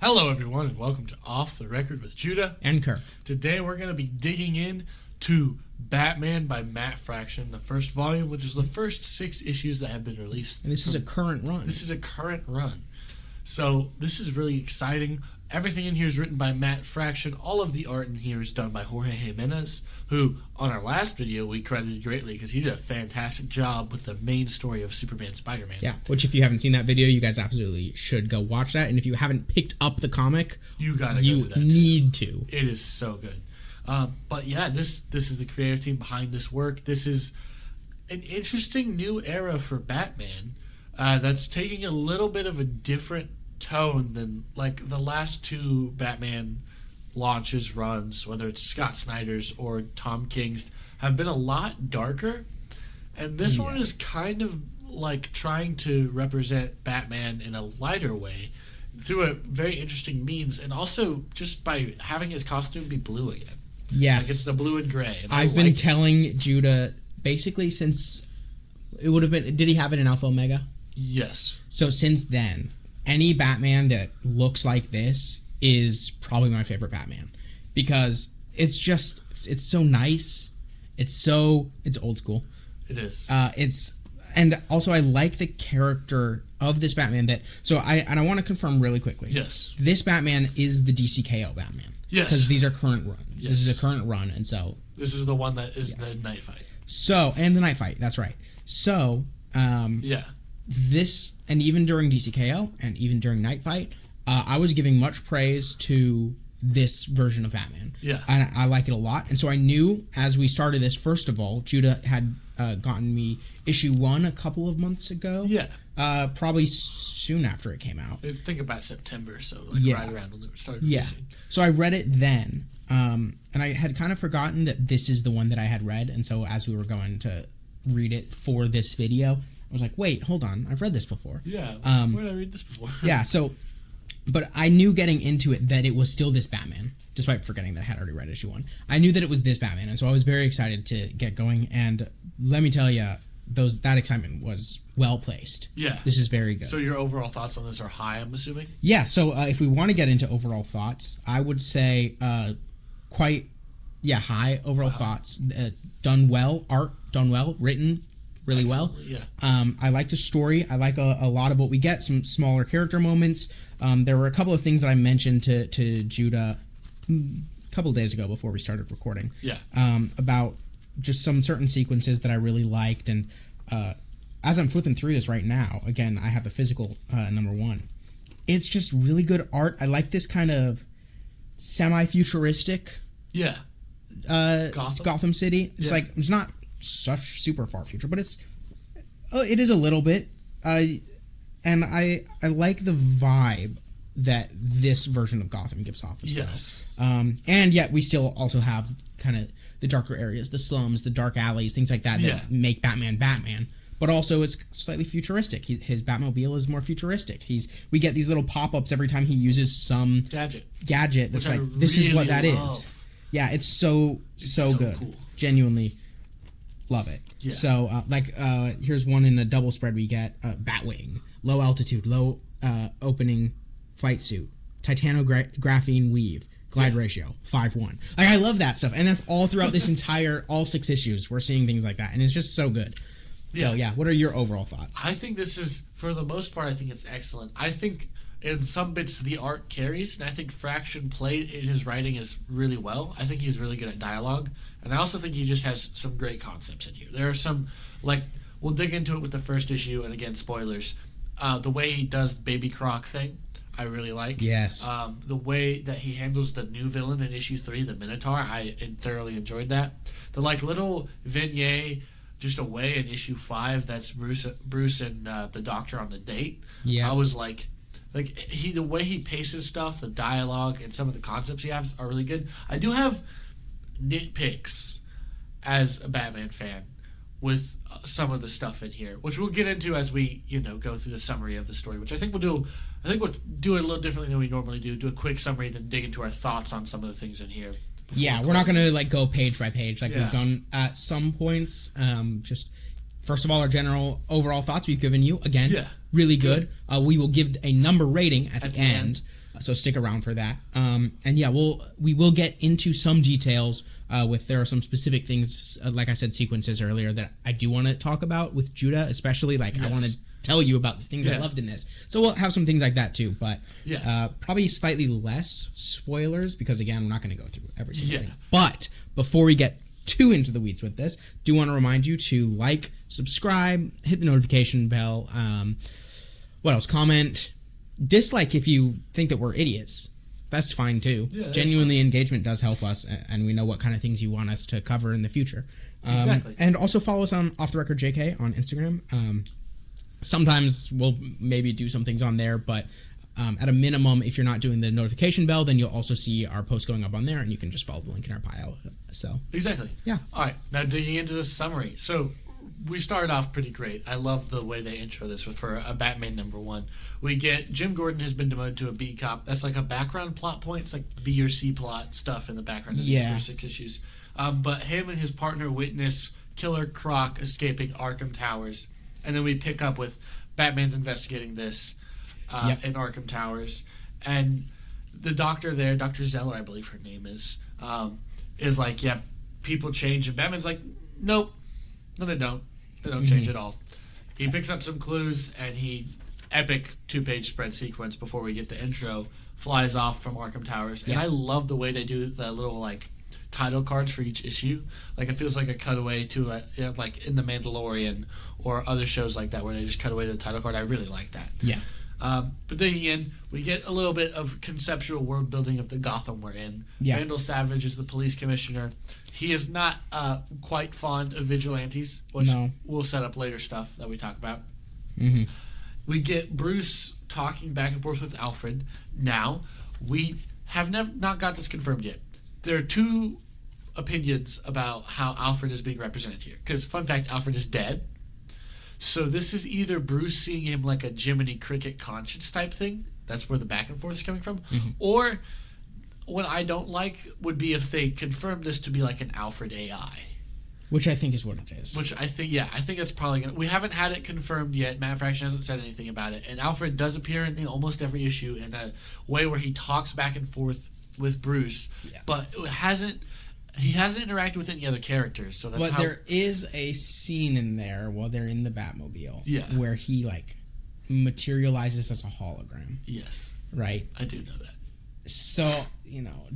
Hello, everyone, and welcome to Off the Record with Judah and Kirk. Today, we're going to be digging in to Batman by Matt Fraction, the first volume, which is the first 6 issues that have been released. And this is a current run. This is a current run. So, this is really exciting. Everything in here is written by Matt Fraction. All of the art in here is done by Jorge Jimenez, who, on our last video, we credited greatly because he did a fantastic job with the main story of Superman Spider-Man. Yeah, which if you haven't seen that video, you guys absolutely should go watch that. And if you haven't picked up the comic, you gotta go do that need to. It is so good. But yeah, this is the creative team behind this work. This is an interesting new era for Batman that's taking a little bit of a different tone than like the last 2 Batman launches runs, whether it's Scott Snyder's or Tom King's, have been a lot darker. And this one is kind of like trying to represent Batman in a lighter way through a very interesting means, and also just by having his costume be blue again. Yes. Like it's the blue and gray. And I've been telling Judah basically since it would have been, did he have it in Alpha Omega? Yes. So since then, any Batman that looks like this is probably my favorite Batman because it's so nice. It's old school. It is. And also I like the character of this Batman I want to confirm really quickly. Yes. This Batman is the DCKO Batman. Yes. Because these are current run. Yes. This is a current run, and so this is the one that is the night fight. So, and the night fight, that's right. So, this, and even during DCKO and even during Night Fight, I was giving much praise to this version of Batman. Yeah. And I like it a lot. And so I knew as we started this, first of all, Judah had gotten me issue 1 a couple of months ago. Yeah. Probably soon after it came out. I think about September, so right around when it started releasing. So I read it then. And I had kind of forgotten that this is the one that I had read. And so as we were going to read it for this video, I was like, wait, hold on. I've read this before. Yeah. Where did I read this before? Yeah, so, but I knew getting into it that it was still this Batman, despite forgetting that I had already read issue 1. I knew that it was this Batman, and so I was very excited to get going. And let me tell you, that excitement was well placed. Yeah. This is very good. So your overall thoughts on this are high, I'm assuming? Yeah, so if we want to get into overall thoughts, I would say high overall thoughts. Done well, art done well, written really well. Yeah. I like the story. I like a lot of what we get, some smaller character moments. There were a couple of things that I mentioned to Judah a couple of days ago before we started recording. Yeah. About just some certain sequences that I really liked. And as I'm flipping through this right now, again, I have the physical number 1. It's just really good art. I like this kind of semi-futuristic Gotham City. It's like, it's not such super far future, but it is a little bit. And I like the vibe that this version of Gotham gives off as well. And yet we still also have kind of the darker areas, the slums, the dark alleys, things like that make Batman Batman. But also it's slightly futuristic. His Batmobile is more futuristic. We get these little pop-ups every time he uses some gadget that's like, this is what that is. Yeah, it's so good. Cool. Genuinely love it. Yeah. So, here's one in a double spread we get. Batwing, low altitude, low opening flight suit, titanographene weave, glide ratio, 5:1. I love that stuff. And that's all throughout this all 6 issues. We're seeing things like that. And it's just so good. So, what are your overall thoughts? I think this is, for the most part, I think it's excellent. I think in some bits the art carries, and I think Fraction played in his writing is really well. I think he's really good at dialogue, and I also think he just has some great concepts in here. There are some, we'll dig into it with the first issue, and again, spoilers. The way he does the Baby Croc thing, I really like. Yes. The way that he handles the new villain in issue 3, the Minotaur, I thoroughly enjoyed that. The little vignette just away in issue 5, that's Bruce and the Doctor on the date. Yeah. I was like the way he paces stuff, the dialogue, and some of the concepts he has are really good. I do have nitpicks as a Batman fan with some of the stuff in here, which we'll get into as we go through the summary of the story, which I think we'll do. I think we'll do it a little differently than we normally do. Do a quick summary, then dig into our thoughts on some of the things in here. Yeah, we're not going to go page by page like we've done at some points. Just first of all, our general overall thoughts we've given you. Again, really good. We will give a number rating at the end. So stick around for that. And yeah, we will get into some details there are some specific things, like I said, sequences earlier that I do want to talk about with Judah, especially. Like, I want to tell you about the things I loved in this. So we'll have some things like that too, but probably slightly less spoilers because, again, we're not going to go through every single thing. But before we get too into the weeds with this, do want to remind you to like, subscribe, hit the notification bell. What else? Comment, dislike if you think that we're idiots. That's fine too. Yeah, genuinely, engagement does help us, and we know what kind of things you want us to cover in the future. Exactly. And also follow us on Off the Record JK on Instagram. Sometimes we'll maybe do some things on there, but at a minimum, if you're not doing the notification bell, then you'll also see our posts going up on there, and you can just follow the link in our bio. So exactly. Yeah. All right. Now digging into this summary. So we started off pretty great. I love the way they intro this for a Batman #1. We get Jim Gordon has been demoted to a B cop. That's like a background plot point. It's like B or C plot stuff in the background of these first 6 issues. But him and his partner witness Killer Croc escaping Arkham Towers. And then we pick up with Batman's investigating this in Arkham Towers. And the doctor there, Dr. Zeller, I believe her name is like, yeah, people change. And Batman's like, nope. No, they don't. They don't change at all. He picks up some clues, and epic 2-page spread sequence before we get the intro, flies off from Arkham Towers. And I love the way they do the little, like, title cards for each issue. Like, it feels like a cutaway to, like, in The Mandalorian or other shows like that where they just cut away to the title card. I really like that. Yeah. But then again, we get a little bit of conceptual world building of the Gotham we're in. Yeah. Vandal Savage is the police commissioner. He is not quite fond of vigilantes, which we'll set up later stuff that we talk about. Mm-hmm. We get Bruce talking back and forth with Alfred. Now, we have not got this confirmed yet. There are two opinions about how Alfred is being represented here. Because, fun fact, Alfred is dead. So this is either Bruce seeing him like a Jiminy Cricket conscience type thing. That's where the back and forth is coming from. Mm-hmm. Or what I don't like would be if they confirm this to be like an Alfred AI. Which I think is what it is. Which I think it's probably going to... We haven't had it confirmed yet. Matt Fraction hasn't said anything about it. And Alfred does appear in almost every issue in a way where he talks back and forth with Bruce. Yeah. But he hasn't interacted with any other characters. So that's there is a scene in there while they're in the Batmobile where he, like, materializes as a hologram. Yes. Right? I do know that. So,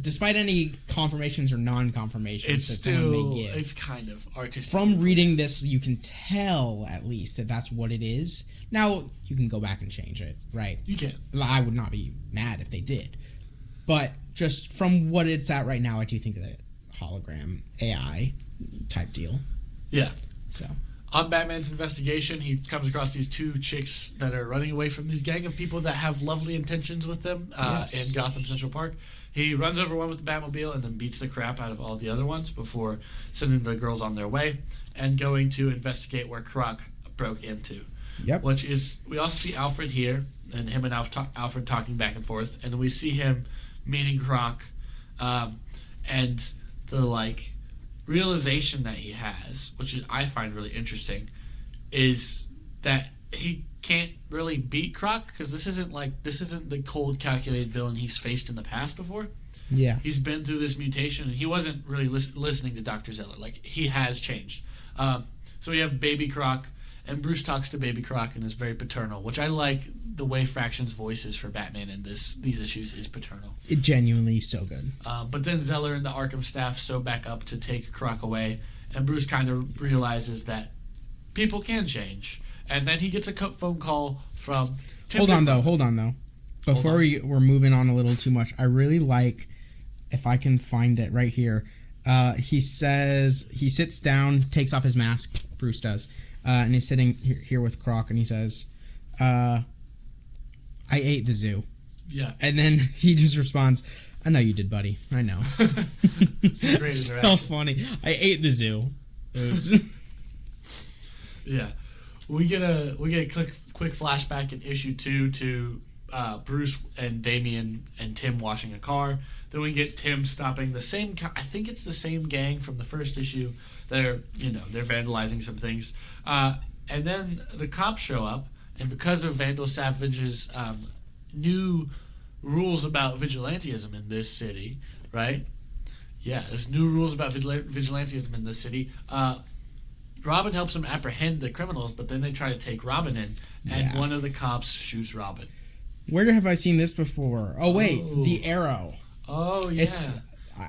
despite any confirmations or non-confirmations someone may give, it's kind of artistic. From reading this, you can tell, at least, that that's what it is. Now, you can go back and change it, right? You can. I would not be mad if they did. But just from what it's at right now, I do think that it's hologram AI type deal. Yeah. So on Batman's investigation, he comes across these two chicks that are running away from this gang of people that have lovely intentions with them in Gotham Central Park. He runs over one with the Batmobile and then beats the crap out of all the other ones before sending the girls on their way and going to investigate where Croc broke into. Yep. Which is, we also see Alfred here, and him and Alfred talking back and forth, and we see him meeting Croc, and the, like, realization that he has, which I find really interesting, is that he can't really beat Croc because this isn't the cold, calculated villain he's faced in the past before. Yeah, he's been through this mutation, and he wasn't really listening to Dr. Zeller. Like, he has changed. So we have Baby Croc, and Bruce talks to Baby Croc and is very paternal, which I like. The way Fraction's voice is for Batman in these issues is paternal. It genuinely is so good. But then Zeller and the Arkham staff sew back up to take Croc away, and Bruce kind of realizes that people can change. And then he gets a phone call from Tim. Hold on though. Before we're moving on a little too much, I really like, if I can find it right here, he says, he sits down, takes off his mask, Bruce does, and he's sitting here with Croc, and he says, I ate the zoo. Yeah. And then he just responds, I know you did, buddy. I know. It's a great so interaction. funny. I ate the zoo. Oops. Yeah. We get a quick flashback in issue 2 to Bruce and Damian and Tim washing a car. Then we get Tim stopping the same. I think it's the same gang from the first issue. They're vandalizing some things, and then the cops show up, and because of Vandal Savage's new rules about vigilantism in this city, right? Yeah, there's new rules about vigilantism in this city. Robin helps them apprehend the criminals, but then they try to take Robin in, and one of the cops shoots Robin. Where have I seen this before? Oh, wait, the arrow. Oh, yeah.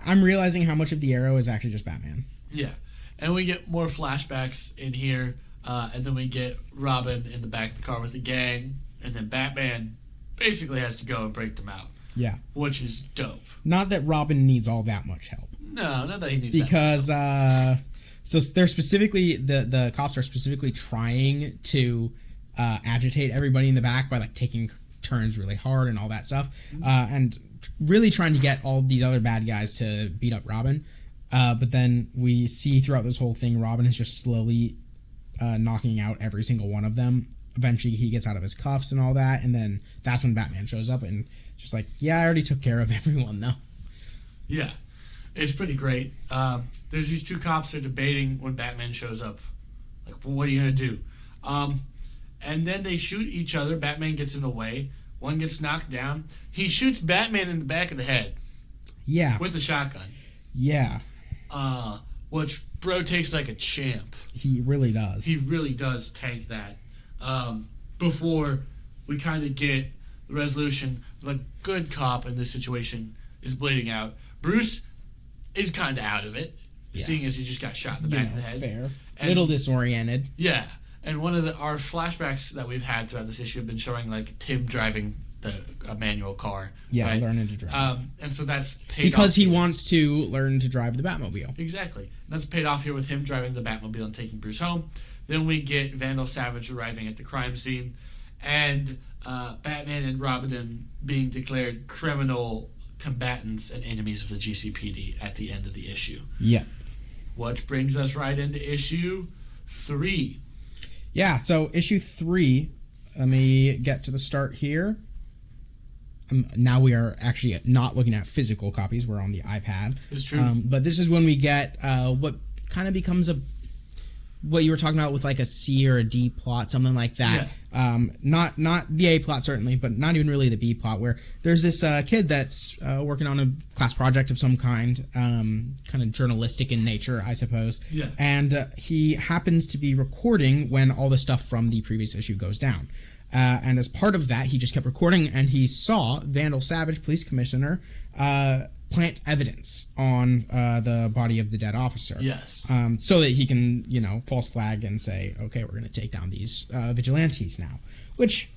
I'm realizing how much of the arrow is actually just Batman. Yeah, and we get more flashbacks in here, and then we get Robin in the back of the car with the gang, and then Batman basically has to go and break them out. Yeah. Which is dope. Not that Robin needs all that much help. No, not that he needs because, that much help. So they're specifically, the cops are specifically trying to agitate everybody in the back by like taking turns really hard and all that stuff, and really trying to get all these other bad guys to beat up Robin. But then we see throughout this whole thing, Robin is just slowly knocking out every single one of them. Eventually he gets out of his cuffs and all that, and then that's when Batman shows up and just like, yeah, I already took care of everyone though. Yeah, it's pretty great. There's these two cops that are debating when Batman shows up. Like, well, what are you going to do? And then they shoot each other. Batman gets in the way. One gets knocked down. He shoots Batman in the back of the head. Yeah. With a shotgun. Yeah. Which bro takes like a champ. He really does. He really does tank that. Before we kind of get the resolution, the good cop in this situation is bleeding out. Bruce is kind of out of it, seeing as he just got shot in the back of the head. Fair. And, little disoriented. Yeah. And one of our flashbacks that we've had throughout this issue have been showing like Tim driving a manual car. Yeah, right? learning to drive. And so that's paid because off he here. wants to learn to drive the Batmobile. Exactly. And that's paid off here with him driving the Batmobile and taking Bruce home. Then we get Vandal Savage arriving at the crime scene, and Batman and Robin being declared criminal combatants and enemies of the GCPD at the end of the issue. Yeah. Which brings us right into issue 3. Yeah, so issue 3, let me get to the start here. Now we are actually not looking at physical copies, we're on the iPad. It's true. But this is when we get what kind of becomes what you were talking about with like a C or a D plot, something like that. Yeah. Not the A plot certainly, but not even really the B plot, where there's this kid that's working on a class project of some kind of journalistic in nature, I suppose. Yeah. And he happens to be recording when all the stuff from the previous issue goes down. And as part of that, he just kept recording, and he saw Vandal Savage, police commissioner, plant evidence on the body of the dead officer. Yes. So that he can, false flag and say, okay, we're going to take down these vigilantes now. Which,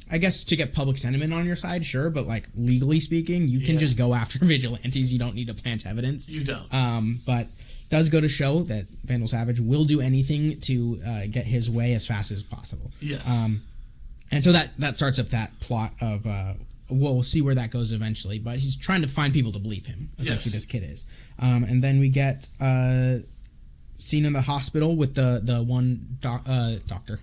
I guess, to get public sentiment on your side, sure, but like legally speaking, you can just go after vigilantes. You don't need to plant evidence. You don't. But does go to show that Vandal Savage will do anything to get his way as fast as possible. Yes. And so that starts up that plot of we'll see where that goes eventually, but he's trying to find people to believe him. Essentially, this kid is. And then we get scene in the hospital with the one doctor,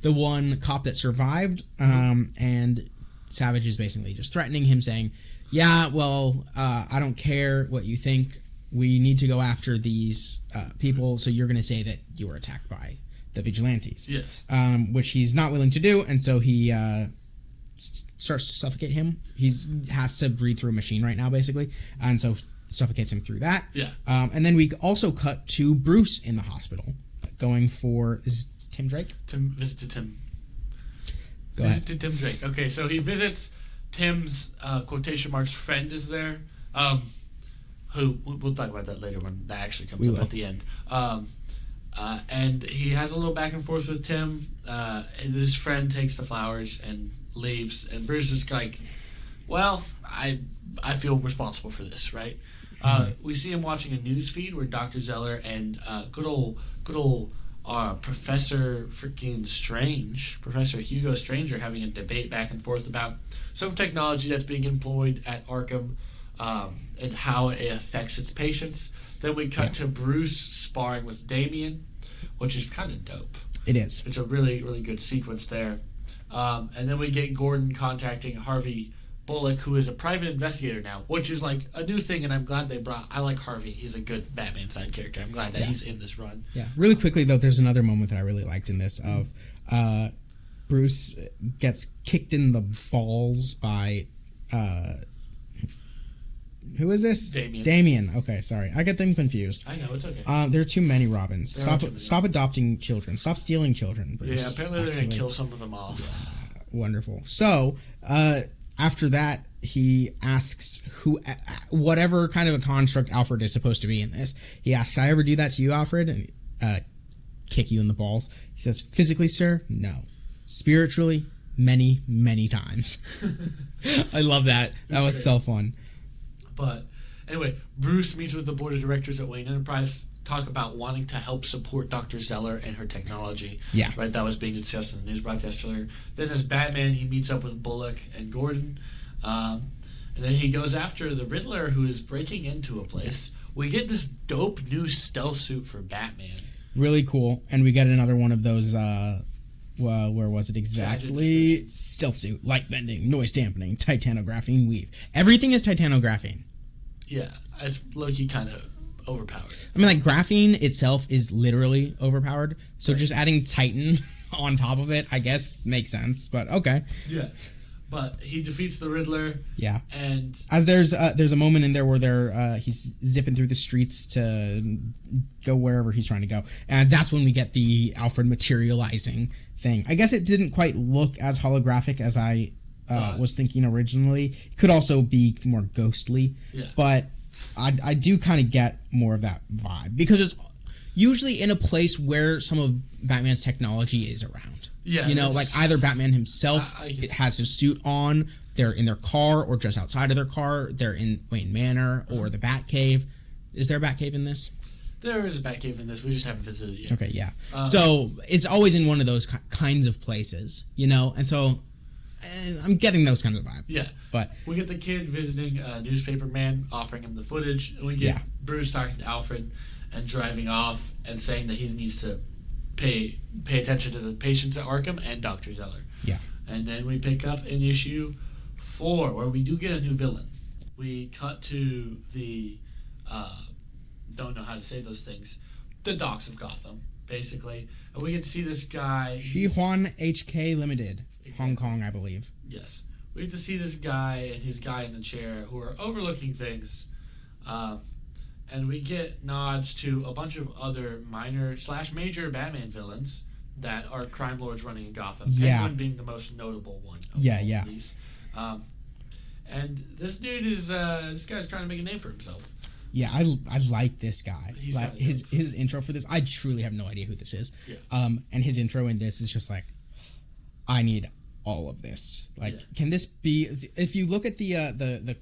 the one cop that survived, and Savage is basically just threatening him, saying, "Yeah, well, I don't care what you think. We need to go after these people. So you're going to say that you were attacked by the vigilantes." Yes. Which he's not willing to do, and so he starts to suffocate him. He has to breathe through a machine right now, basically, and so suffocates him through that. Yeah. And then we also cut to Bruce in the hospital, going for Tim Drake. Visited Tim. Go ahead. Visited Tim Drake. Okay, so he visits Tim's quotation marks friend is there. Who we'll talk about that later when that actually comes up at the end. And he has a little back and forth with Tim. His friend takes the flowers and leaves, and Bruce is like, "Well, I feel responsible for this, right?" We see him watching a news feed where Dr. Zeller and good old Professor Professor Hugo Strange are having a debate back and forth about some technology that's being employed at Arkham and how it affects its patients. Then we cut to Bruce sparring with Damian, which is kind of dope. It is. It's a really, really good sequence there. And then we get Gordon contacting Harvey Bullock, who is a private investigator now, which is like a new thing, and I'm glad I like Harvey. He's a good Batman side character. I'm glad that he's in this run. Yeah. Really quickly, though, there's another moment that I really liked in this of Bruce gets kicked in the balls by Who is this? Damian. Okay, sorry. I get them confused. I know, it's okay. There are too many Robins. Stop Robins. adopting children. Stop stealing children, Bruce. Yeah, apparently they're going to kill some of them off. Wonderful. So, after that, he asks whatever kind of a construct Alfred is supposed to be in this. He asks, "I ever do that to you, Alfred?" And kick you in the balls. He says, "Physically, sir, no. Spiritually, many, many times." I love that. That was so fun. But anyway, Bruce meets with the board of directors at Wayne Enterprise, talk about wanting to help support Dr. Zeller and her technology. Yeah. Right, that was being discussed in the news broadcast earlier. Then as Batman, he meets up with Bullock and Gordon. And then he goes after the Riddler, who is breaking into a place. We get this dope new stealth suit for Batman. Really cool. And we get another one of those, where was it exactly? Stealth suit, light bending, noise dampening, titanographene weave. Everything is titanographene. Yeah, it's low-key kind of overpowered. I mean, like, graphene itself is literally overpowered. So just adding Titan on top of it, I guess, makes sense. But okay. Yeah. But he defeats the Riddler. Yeah. And as there's a moment in there where he's zipping through the streets to go wherever he's trying to go, and that's when we get the Alfred materializing thing. I guess it didn't quite look as holographic as I was thinking originally. It could also be more ghostly. Yeah. But I do kind of get more of that vibe because it's usually in a place where some of Batman's technology is around. Yeah, you know, like either Batman himself has his suit on, they're in their car, or just outside of their car, they're in Wayne Manor or the Batcave. Is there a Batcave in this? There is a Batcave in this. We just haven't visited it yet. Okay, yeah. So it's always in one of those kinds of places, you know, and so I'm getting those kinds of vibes. Yeah. But we get the kid visiting a newspaper man, offering him the footage, and we get Bruce talking to Alfred and driving off and saying that he needs to pay attention to the patients at Arkham and Dr. Zeller. Yeah. And then we pick up in issue 4, where we do get a new villain. We cut to the don't know how to say those things, the docks of Gotham, basically. And we get to see this guy. Shihuan HK Limited, Exactly. Hong Kong, I believe. Yes. We get to see this guy and his guy in the chair who are overlooking things. And we get nods to a bunch of other minor/major Batman villains that are crime lords running in Gotham. Yeah. Penguin being the most notable one. Yeah. Of these. And this dude is this guy's trying to make a name for himself. Yeah, I like this guy. He's like his intro for this. I truly have no idea who this is. Yeah. And his intro in this is just like, I need all of this. Like, can this be? If you look at the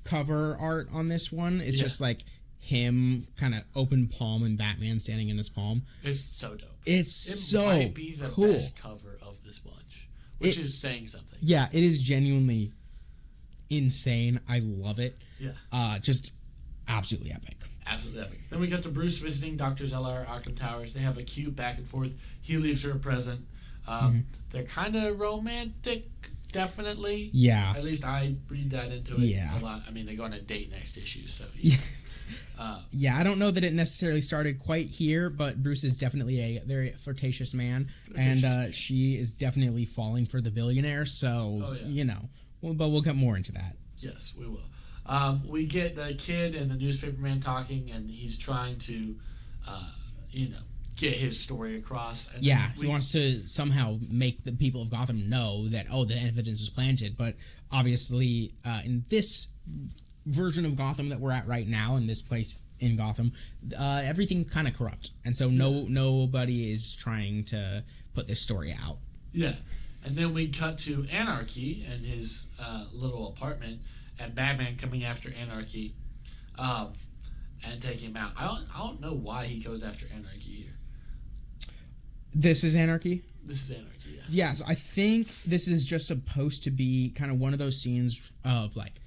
cover art on this one, it's just like him kind of open palm and Batman standing in his palm. It's so dope. It might be the cool. best cover of this bunch, which is saying something. Yeah, it is genuinely insane. I love it. Yeah. Just absolutely epic. Absolutely epic. Then we get to Bruce visiting Dr. Zeller at Arkham Towers. They have a cute back and forth. He leaves her a present. They're kind of romantic, definitely. Yeah. At least I read that into it a lot. I mean, they go on a date next issue, so. Yeah, I don't know that it necessarily started quite here, but Bruce is definitely a very flirtatious man, and she is definitely falling for the billionaire, so, you know, but we'll get more into that. Yes, we will. We get the kid and the newspaper man talking, and he's trying to, get his story across. And he wants to somehow make the people of Gotham know that, the evidence was planted, but obviously in this version of Gotham that we're at right now, in this place in Gotham, everything's kind of corrupt, and so nobody is trying to put this story out. Yeah, and then we cut to Anarchy and his little apartment, and Batman coming after Anarchy, and taking him out. I don't know why he goes after Anarchy here. This is Anarchy? This is Anarchy, yes. Yeah, so I think this is just supposed to be kind of one of those scenes of, like,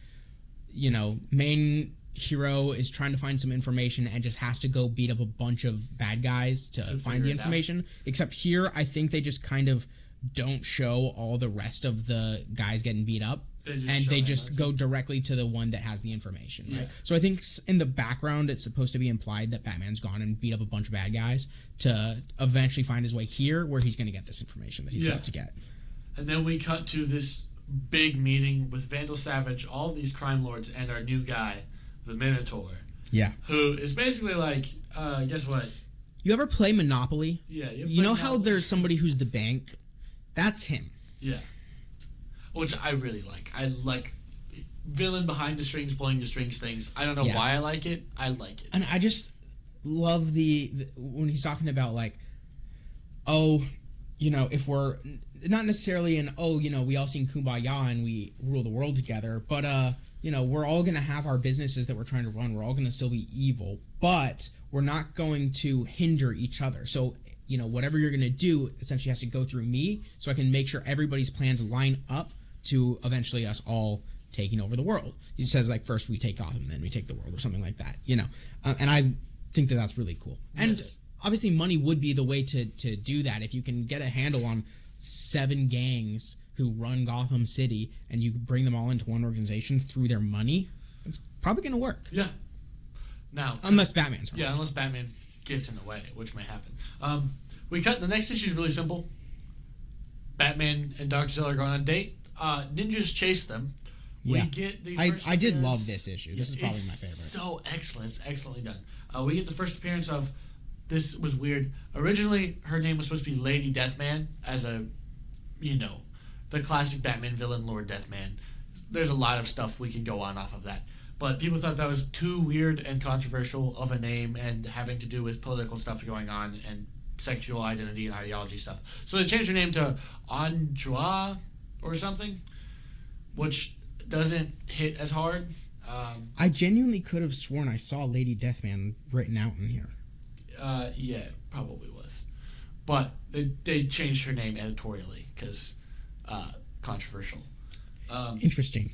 main hero is trying to find some information and just has to go beat up a bunch of bad guys to find the information. Except here, I think they just kind of don't show all the rest of the guys getting beat up. They just go directly to the one that has the information, right? So I think in the background, it's supposed to be implied that Batman's gone and beat up a bunch of bad guys to eventually find his way here where he's going to get this information that he's about to get. And then we cut to this big meeting with Vandal Savage, all of these crime lords, and our new guy, the Minotaur. Yeah. Who is basically like, guess what? You ever play Monopoly? Yeah. You know how there's somebody who's the bank? That's him. Yeah. Which I really like. I like villain behind the strings, pulling the strings things. I don't know why I like it. I like it. And I just love the when he's talking about like, oh, you know, if we're not necessarily we all sing Kumbaya and we rule the world together, but you know, we're all going to have our businesses that we're trying to run. We're all going to still be evil, but we're not going to hinder each other. So, you know, whatever you're going to do essentially has to go through me so I can make sure everybody's plans line up to eventually us all taking over the world. He says, like, first we take Gotham, then we take the world, or something like that, you know. And I think that that's really cool. Yes. And obviously money would be the way to do that. If you can get a handle on 7 gangs who run Gotham City and you bring them all into one organization through their money, it's probably going to work. Yeah. Now, unless Batman's wrong. Yeah, unless Batman gets in the way, which may happen. The next issue is really simple. Batman and Dr. Zeller go on a date. Ninjas chase them. Yeah. We get the I did love this issue. This is probably my favorite. So excellent. It's excellently done. We get the first appearance of, this was weird. Originally, her name was supposed to be Lady Deathman, as a, you know, the classic Batman villain, Lord Deathman. There's a lot of stuff we can go on off of that. But people thought that was too weird and controversial of a name and having to do with political stuff going on and sexual identity and ideology stuff. So they changed her name to Andra or something, which doesn't hit as hard. I genuinely could have sworn I saw Lady Deathman written out in here. Yeah, it probably was. But they changed her name editorially because controversial. Interesting.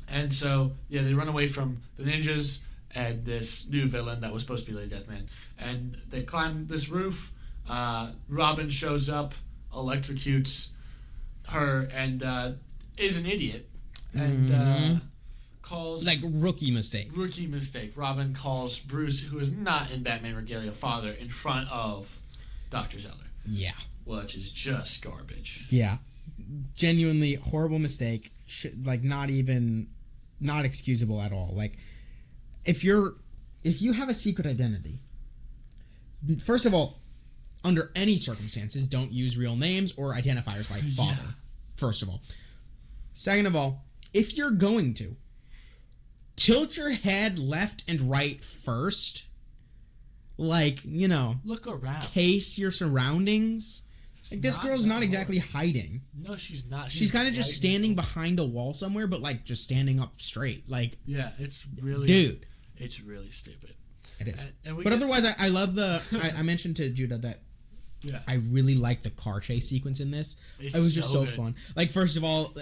And so, yeah, they run away from the ninjas and this new villain that was supposed to be Lady Deathman. And they climb this roof. Robin shows up, electrocutes her, and is an idiot. And calls... Like, rookie mistake. Rookie mistake. Robin calls Bruce, who is not in Batman Regalia, father, in front of Dr. Zeller. Yeah. Which is just garbage. Yeah. Genuinely horrible mistake. Not excusable at all. Like, if you have a secret identity, first of all, under any circumstances, don't use real names or identifiers like father. Yeah. First of all. Second of all, if you're going to, tilt your head left and right first. Like, you know, look around. Case your surroundings. Like, this girl's not exactly hiding. No, she's not. She's kind of just standing behind a wall somewhere, but, like, just standing up straight. Like, yeah, it's really... Dude. It's really stupid. It is. But otherwise, I love the... I mentioned to Judah that I really like the car chase sequence in this. It was just so fun. Like, first of all,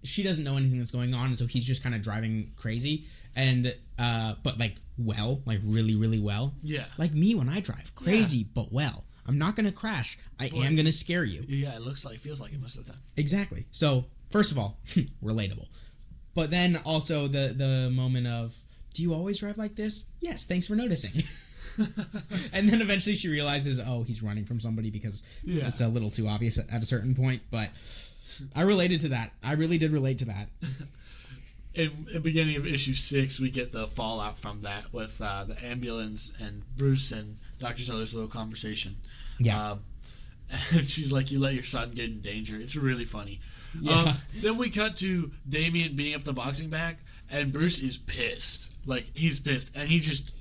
she doesn't know anything that's going on, and so he's just kind of driving crazy. And, but, like, really, really well. Yeah. Like me when I drive. Crazy, but well. I'm not going to crash. I am going to scare you. Yeah, feels like it most of the time. Exactly. So, first of all, relatable. But then also the moment of, do you always drive like this? Yes, thanks for noticing. And then eventually she realizes, oh, he's running from somebody because it's a little too obvious at a certain point. But I related to that. I really did relate to that. In the beginning of issue 6, we get the fallout from that with the ambulance and Bruce and Dr. Zeller's little conversation. Yeah. And she's like, you let your son get in danger. It's really funny. Yeah. Then we cut to Damian beating up the boxing bag, and Bruce is pissed. Like, he's pissed, and he just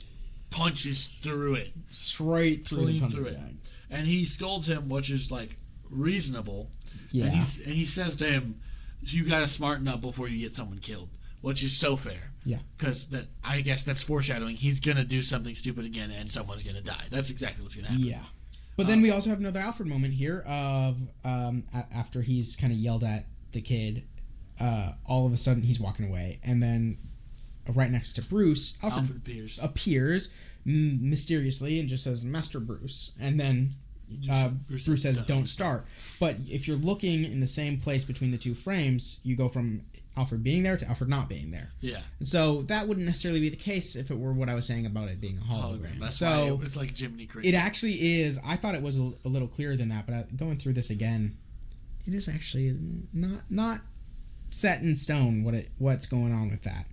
punches through it. Straight through the punching bag. And he scolds him, which is, like, reasonable. Yeah. And he says to him, you gotta smarten up before you get someone killed. Which is so fair. Yeah. Because I guess that's foreshadowing. He's going to do something stupid again and someone's going to die. That's exactly what's going to happen. Yeah. But then we also have another Alfred moment here of after he's kind of yelled at the kid, all of a sudden he's walking away. And then right next to Bruce, Alfred appears mysteriously and just says, Master Bruce. And then Bruce says, don't start. But if you're looking in the same place between the two frames, you go from Alfred being there to Alfred not being there. Yeah. And so that wouldn't necessarily be the case if it were what I was saying about it being a hologram. That's why it was like Jiminy Cricket. It actually is. I thought it was a little clearer than that, but going through this again, it is actually not set in stone what's going on with that.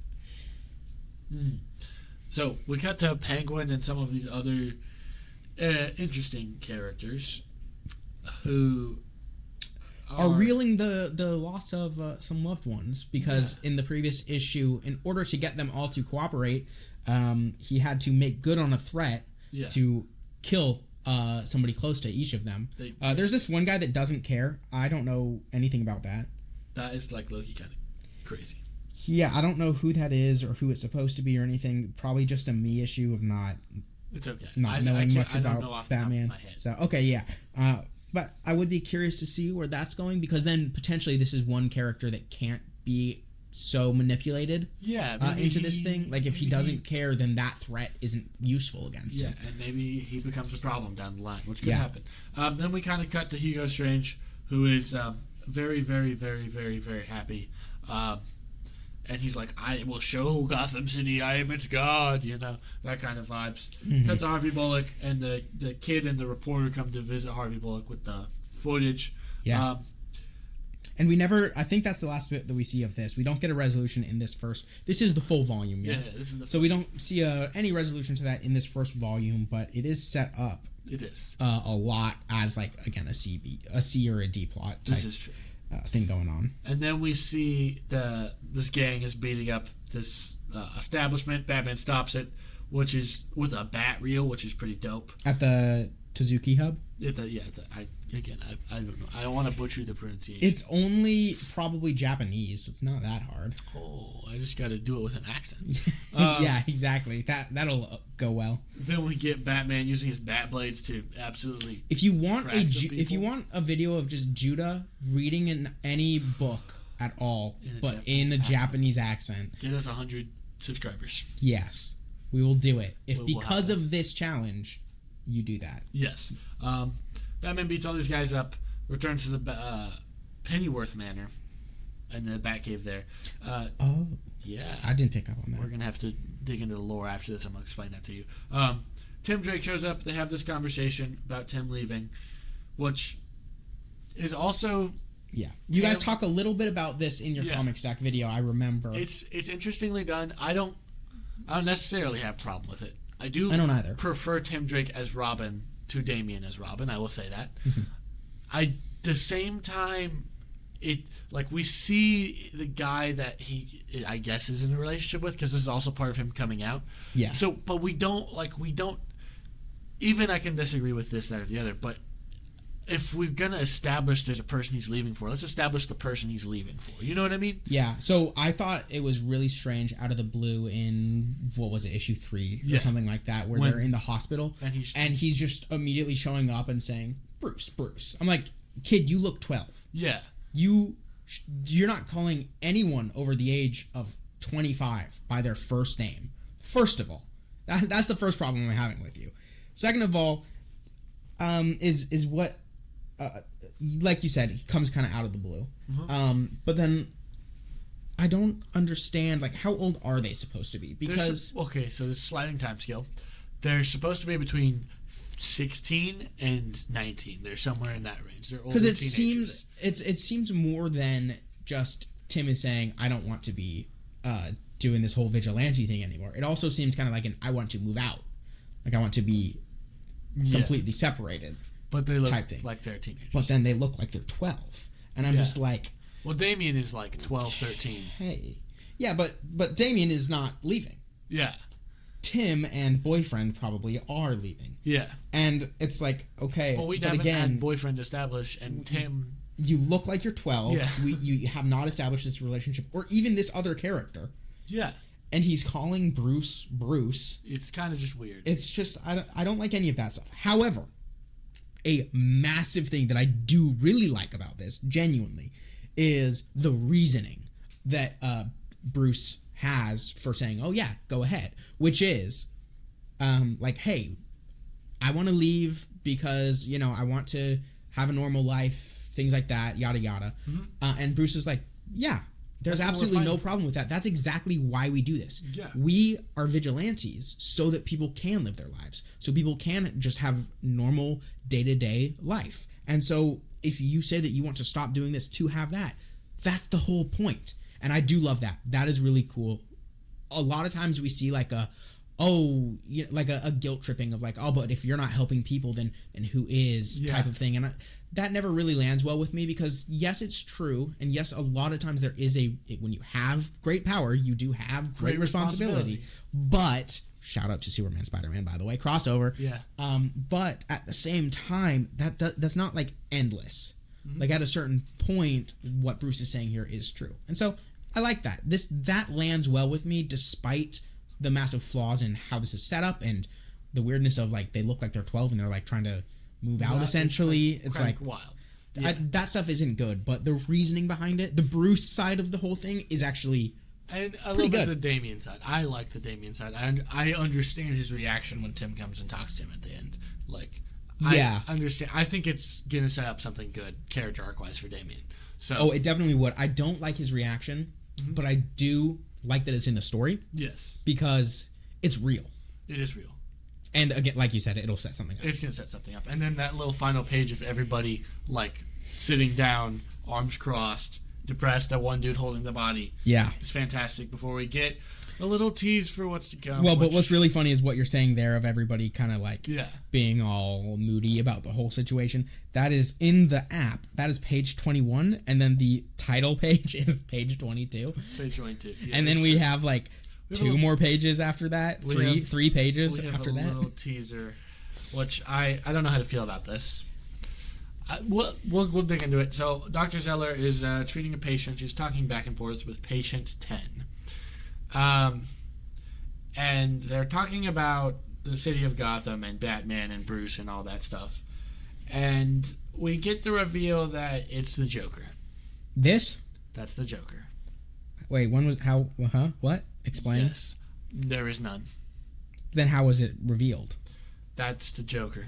So we cut to Penguin and some of these other interesting characters who are reeling the loss of some loved ones, because in the previous issue, in order to get them all to cooperate, he had to make good on a threat to kill somebody close to each of them. There's this one guy that doesn't care. I don't know anything about that. That is like Loki kind of crazy. Yeah, I don't know who that is or who it's supposed to be or anything. Probably just a me issue of not. It's okay. Not knowing much about Batman. The top of my head. So okay, yeah. But I would be curious to see where that's going, because then potentially this is one character that can't be so manipulated into this thing. Like if he doesn't care, then that threat isn't useful against him. And maybe he becomes a problem down the line, which could happen. Then we kind of cut to Hugo Strange, who is very, very, very, very, very happy. And he's like, I will show Gotham City I am its god, that kind of vibes. Cut to Harvey Bullock, and the kid and the reporter come to visit Harvey Bullock with the footage. Yeah. And we never, I think that's the last bit that we see of this. We don't get a resolution in this first. This is the full volume, yeah. This is the so we don't see any resolution to that in this first volume, but it is set up. It is. A lot as, like, again, a C or a D plot type. This is true. Thing going on. And then we see this gang is beating up this establishment. Batman stops it, which is with a bat reel, which is pretty dope. At the Tezuki Hub? I don't know. I don't want to butcher the pronunciation. It's only probably Japanese. It's not that hard. Oh, I just got to do it with an accent. Yeah, exactly. That'll go well. Then we get Batman using his bat blades to absolutely. If you want a video of just Judah reading in any book at all, in a Japanese accent, get us 100 subscribers. Yes, we will do it. If because of this challenge, you do that. Yes. Batman beats all these guys up, returns to the Pennyworth Manor, and the Batcave there. Yeah. I didn't pick up on that. We're going to have to dig into the lore after this. I'm going to explain that to you. Tim Drake shows up. They have this conversation about Tim leaving, which is also... Yeah. You guys talk a little bit about this in your comic stack video, I remember. It's interestingly done. I don't necessarily have a problem with it. I don't either. Prefer Tim Drake as Robin to Damian as Robin. I will say that. The same time, we see the guy that he, I guess, is in a relationship with, because this is also part of him coming out. Yeah. So, but we don't. Even I can disagree with this, that, or the other. But if we're gonna establish there's a person he's leaving for, let's establish the person he's leaving for. You know what I mean? Yeah. So I thought it was really strange out of the blue in, what was it, issue 3 or something like that, where they're in the hospital and he's just immediately showing up and saying, Bruce. I'm like, kid, you look 12. Yeah. You're not calling anyone over the age of 25 by their first name. First of all, that's the first problem I'm having with you. Second of all, is what. Like you said, he comes kind of out of the blue. But then I don't understand, how old are they supposed to be? Because so this sliding time scale, they're supposed to be between 16 and 19. They're somewhere in that range. They're older teenagers. It seems more than just Tim is saying, I don't want to be doing this whole vigilante thing anymore. It also seems kind of like I want to move out. I want to be completely separated. But they look like they're teenagers. But then they look like they're 12. And I'm just like... Well, Damian is 12, 13. Hey. Yeah, but Damian is not leaving. Yeah. Tim and boyfriend probably are leaving. Yeah. And it's like, okay, but we haven't had boyfriend established, and Tim... You look like you're 12. Yeah. You have not established this relationship, or even this other character. Yeah. And he's calling Bruce. It's kind of just weird. It's just, I don't like any of that stuff. However... A massive thing that I do really like about this, genuinely, is the reasoning that Bruce has for saying, oh yeah, go ahead. Which is, hey, I want to leave because, I want to have a normal life, things like that, yada yada. And Bruce is like, yeah, there's absolutely no problem with that. That's exactly why we do this. Yeah. We are vigilantes so that people can live their lives. So people can just have normal day-to-day life. And so if you say that you want to stop doing this to have that, that's the whole point. And I do love that. That is really cool. A lot of times we see like a guilt tripping of like, oh, but if you're not helping people, then who is, type of thing. And that never really lands well with me, because yes, it's true. And yes, a lot of times there is when you have great power, you do have great responsibility. But shout out to Superman, Spider-Man, by the way, crossover. Yeah. But at the same time, that's not like endless. Mm-hmm. Like at a certain point, what Bruce is saying here is true. And so I like that. That lands well with me, despite the massive flaws in how this is set up and the weirdness of like they look like they're 12 and they're like trying to move out essentially. It's like wild. Yeah. That stuff isn't good, but the reasoning behind it, the Bruce side of the whole thing, is actually and a little bit of the Damian side. I like the Damian side. I understand his reaction when Tim comes and talks to him at the end. Like, I understand. I think it's gonna set up something good character arc wise for Damian. So it definitely would. I don't like his reaction, but I do like that it's in the story. Yes. Because it's real. It is real. And again, like you said, it'll set something up. It's going to set something up. And then that little final page of everybody, like, sitting down, arms crossed, depressed, that one dude holding the body. Yeah. It's fantastic before we get a little tease for what's to come. Well, but what's really funny is what you're saying there of everybody kind of like being all moody about the whole situation. That is in the app. That is page 21. And then the title page is page 22. Page 22. Yeah, and then we have like two more pages after that. Three pages after that. We have a little teaser, which I don't know how to feel about this. We'll dig into it. So Dr. Zeller is treating a patient. She's talking back and forth with patient 10. And they're talking about the city of Gotham and Batman and Bruce and all that stuff. And we get the reveal that it's the Joker. This? That's the Joker. Wait, when was how? Huh? What? Explain. Yes, there is none. Then how was it revealed? That's the Joker.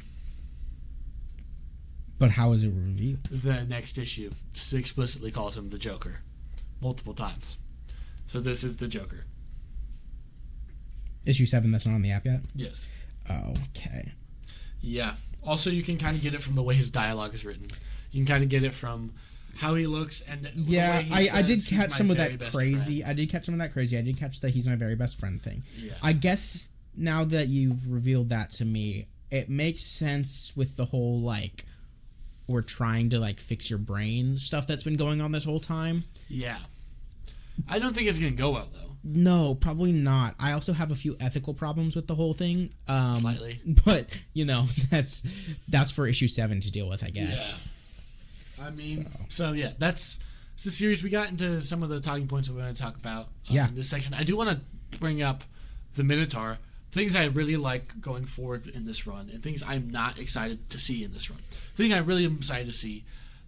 But how is it revealed? The next issue explicitly calls him the Joker, multiple times. So this is the Joker. Issue 7 that's not on the app yet? Yes. Oh, okay. Yeah. Also, you can kind of get it from the way his dialogue is written. You can kind of get it from how he looks and the way he I did catch some of that crazy. I did catch some of that crazy. I did catch that he's my very best friend thing. Yeah. I guess now that you've revealed that to me, it makes sense with the whole like we're trying to like fix your brain stuff that's been going on this whole time. Yeah. I don't think it's going to go well, though. No, probably not. I also have a few ethical problems with the whole thing. Slightly. But, you know, that's for issue 7 to deal with, I guess. Yeah. I mean, so yeah, it's the series. We got into some of the talking points that we're going to talk about in this section. I do want to bring up the Minotaur. Things I really like going forward in this run, and things I'm not excited to see in this run. The thing I really am excited to see,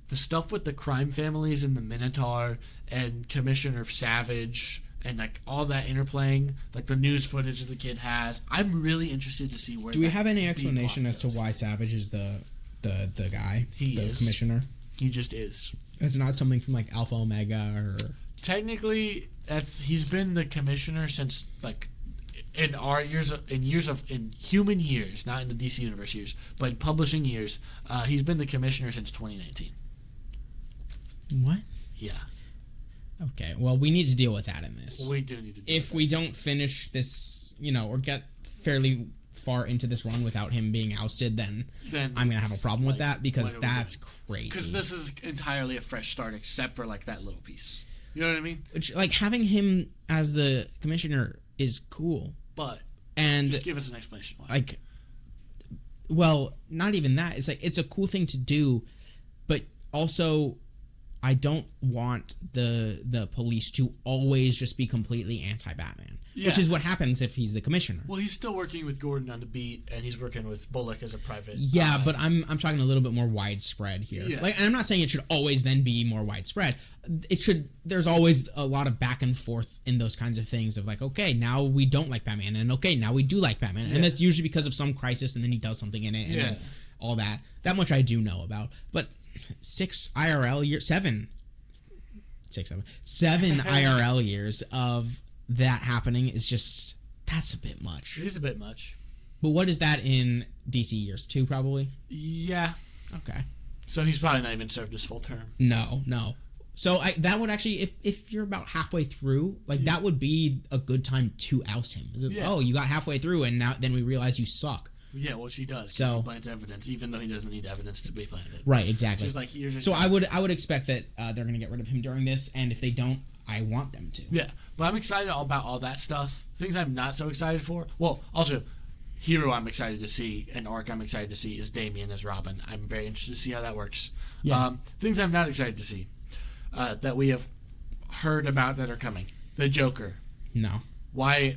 the stuff with the crime families and the Minotaur and Commissioner Savage and like all that interplaying, like the news footage that the kid has. I'm really interested to see where. Do we have any explanation as to why Savage is the guy? The commissioner? He just is. It's not something from like Alpha Omega or. Technically, he's been the commissioner since like in human years, not in the DC universe years, but in publishing years. He's been the commissioner since 2019. What? Yeah. Okay, well, we need to deal with that in this. We do need to deal with that. If we don't finish this, or get fairly far into this run without him being ousted, then I'm going to have a problem with that, because that's crazy. Because this is entirely a fresh start, except for, like, that little piece. You know what I mean? Which, like, having him as the commissioner is cool. But, and just give us an explanation why. Like, well, not even that. It's like, it's a cool thing to do, but also I don't want the police to always just be completely anti-Batman, which is what happens if he's the commissioner. Well, he's still working with Gordon on the beat, and he's working with Bullock as a private. Yeah, but I'm talking a little bit more widespread here. Yeah. Like, and I'm not saying it should always then be more widespread. It should. There's always a lot of back and forth in those kinds of things of like, okay, now we don't like Batman, and okay, now we do like Batman, and that's usually because of some crisis, and then he does something in it, and then all that. That much I do know about, but 7 IRL years of that happening is just, that's a bit much. It is a bit much. But what is that in DC years? 2 probably? Yeah. Okay. So he's probably not even served his full term. No. So that would actually, if you're about halfway through, like that would be a good time to oust him. Oh, you got halfway through, and then we realize you suck. Yeah, well, she does. So she plants evidence, even though he doesn't need evidence to be planted. Right, exactly. Just like you're just. So I would expect that they're going to get rid of him during this, and if they don't, I want them to. Yeah, but I'm excited about all that stuff. Things I'm not so excited for. Well, also, hero I'm excited to see, and arc I'm excited to see is Damian as Robin. I'm very interested to see how that works. Yeah. Things I'm not excited to see that we have heard about that are coming. The Joker. No. Why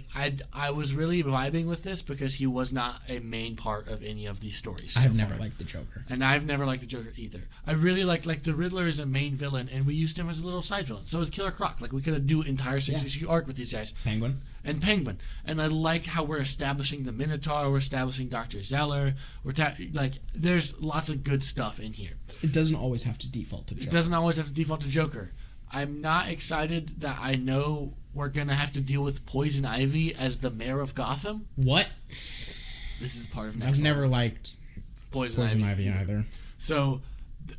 I was really vibing with this because he was not a main part of any of these stories. I've never liked the Joker, and I've never liked the Joker either. I really like the Riddler is a main villain, and we used him as a little side villain. So with Killer Croc, like we could do entire 6-issue arc with these guys. Penguin, and I like how we're establishing the Minotaur, we're establishing Dr. Zeller. There's lots of good stuff in here. It doesn't always have to default to Joker. It doesn't always have to default to Joker. I'm not excited that I know we're going to have to deal with Poison Ivy as the mayor of Gotham. What? This is part of next I've never liked Poison Ivy either. So,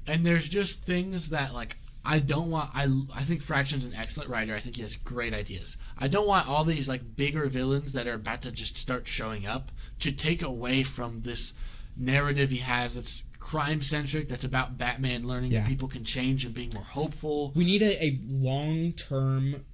and there's just things that, like, I don't want... I think Fraction's an excellent writer. I think he has great ideas. I don't want all these, like, bigger villains that are about to just start showing up to take away from this narrative he has that's crime-centric, that's about Batman learning that people can change and being more hopeful. We need a long-term,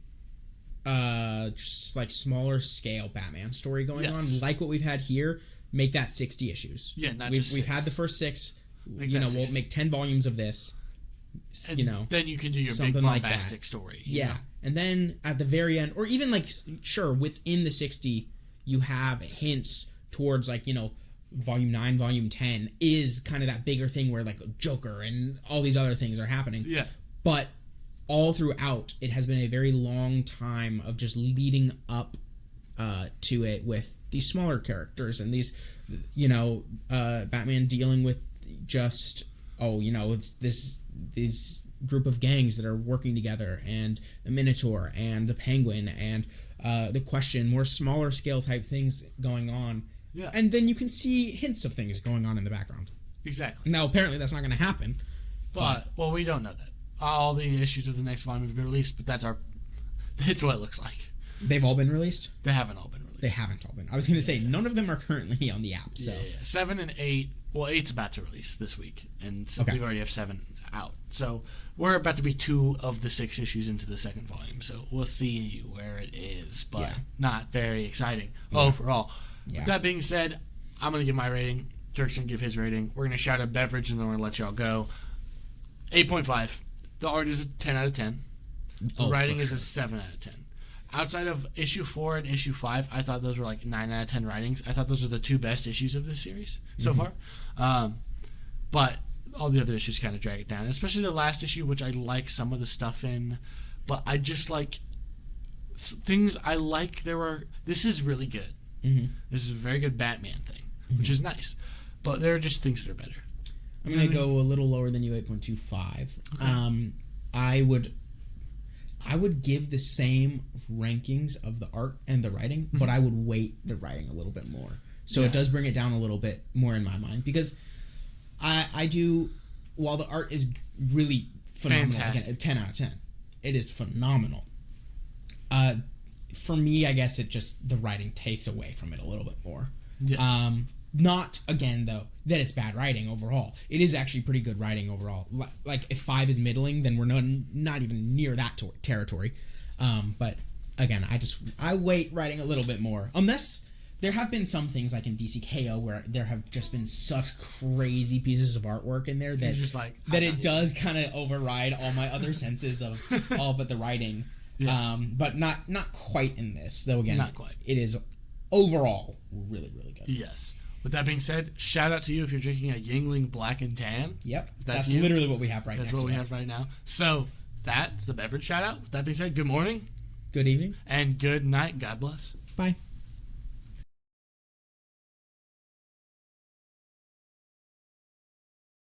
just like smaller scale Batman story going on, like what we've had here. Make that 60 issues. Yeah, we've had the first 6. We'll make 10 volumes of this. And then you can do your big bombastic story. Yeah, and then at the very end, or even like within the 60, you have hints towards Volume 9, Volume 10 is kind of that bigger thing where like Joker and all these other things are happening. Yeah. But all throughout, it has been a very long time of just leading up to it with these smaller characters and these, Batman dealing with just, it's these group of gangs that are working together, and the Minotaur and the Penguin and the Question, more smaller scale type things going on. Yeah. And then you can see hints of things going on in the background. Exactly. Now, apparently that's not going to happen. But we don't know that. All the issues of the next volume have been released, but that's what it looks like. They've all been released? They haven't all been released. They haven't all been. I was going to say, none of them are currently on the app. So. Yeah. 7 and 8. Well, 8's about to release this week, and so we already have 7 out. So we're about to be 2 of the 6 issues into the second volume, so we'll see where it is, but not very exciting overall. Yeah. With that being said, I'm going to give my rating. Kirk's going to give his rating. We're going to shout out Beverage, and then we're going to let y'all go. 8.5. The art is a 10 out of 10. The writing is a 7 out of 10. Outside of issue 4 and issue 5, I thought those were like 9 out of 10 writings. I thought those are the 2 best issues of this series so far. But all the other issues kind of drag it down, especially the last issue, which I like some of the stuff in. But I just like things I like. This is really good. Mm-hmm. This is a very good Batman thing, which is nice. But there are just things that are better. I'm going to go a little lower than you, 8.25. Okay. I would give the same rankings of the art and the writing, but I would weight the writing a little bit more. So it does bring it down a little bit more in my mind, because I do, while the art is really phenomenal, again, 10 out of 10, it is phenomenal. For me, I guess the writing takes away from it a little bit more. Yeah. Not, again, though, that it's bad writing overall. It is actually pretty good writing overall. Like, if 5 is middling, then we're not even near that territory. But, again, I weight writing a little bit more. Unless there have been some things, like in DCKO, where there have just been such crazy pieces of artwork in there that, that it does kind of override all my other senses of all but the writing. Yeah. But not quite in this, though, again, not quite. It is overall really, really good. Yes. With that being said, shout out to you if you're drinking a Yingling Black and Tan. Yep. That's literally what we have right now. That's what we have right now. So that's the beverage shout out. With that being said, good morning. Good evening. And good night. God bless. Bye.